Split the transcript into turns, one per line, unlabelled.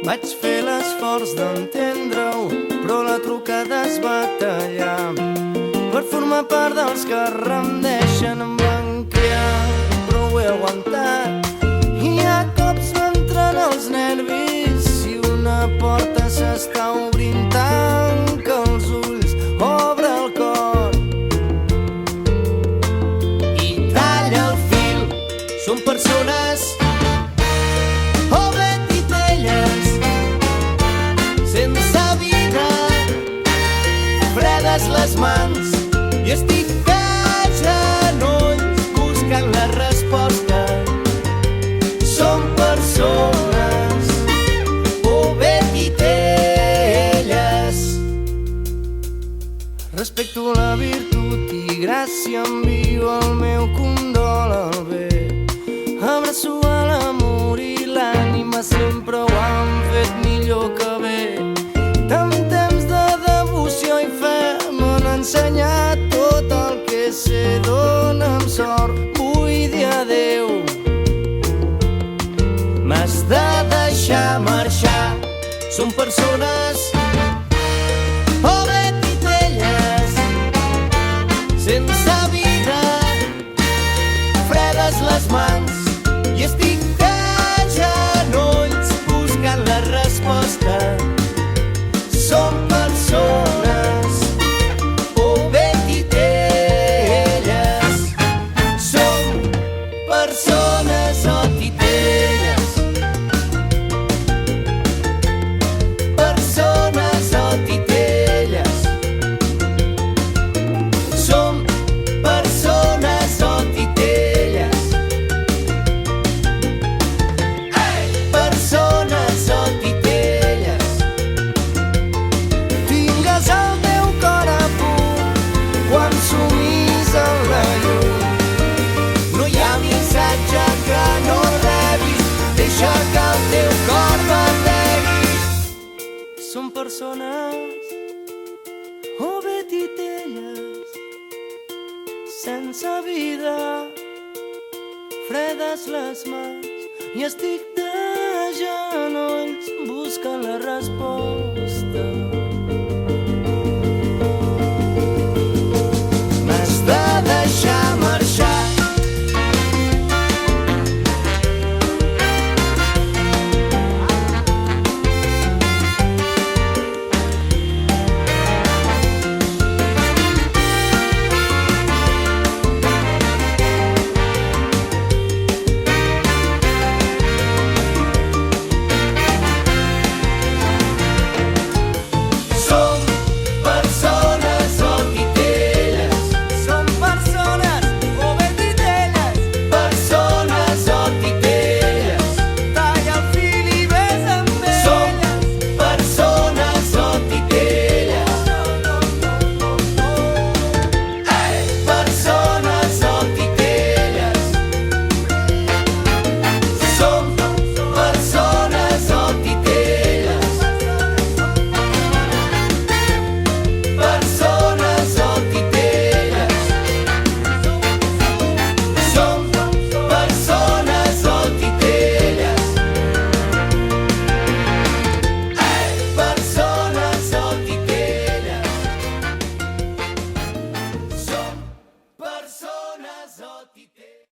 Vaig fer l'esforç d'entendre-ho, però la trucada es va tallar. Per formar part dels que rendeixen em van criar, però ho he aguantat. Hi ha cops m'entren els nervis i una porta s'està obrint. Tanca els ulls, obre el cor i talla el fil. Som persones o bé titelles sense vida, fredes les mans i estic a genolls buscant la resposta. Som persones o bé titelles. Respecto la virtut i gràcia, envio el meu condol al bé. Abraço a l'amor i l'ànima, sempre ho han fet millor que bé. Tant temps de devoció i fe m'han ensenyat tot el que sé. Dóna'm sort, vull dir adéu. M'has de deixar marxar. Som persones o bé titelles sense vida, fredes les mans i estic a genolls buscant la resposta. Som persones o bé titelles. Som persones o titelles. Persones o titelles. Som persones o titelles. Persones o titelles. Tingues el teu cor a punt quan sumis en la llum. No hi ha missatge que no rebis, deixa que el teu cor bategui. Som persones o bé titelles sense vida, fredes les mans i estic de genolls buscant la resposta.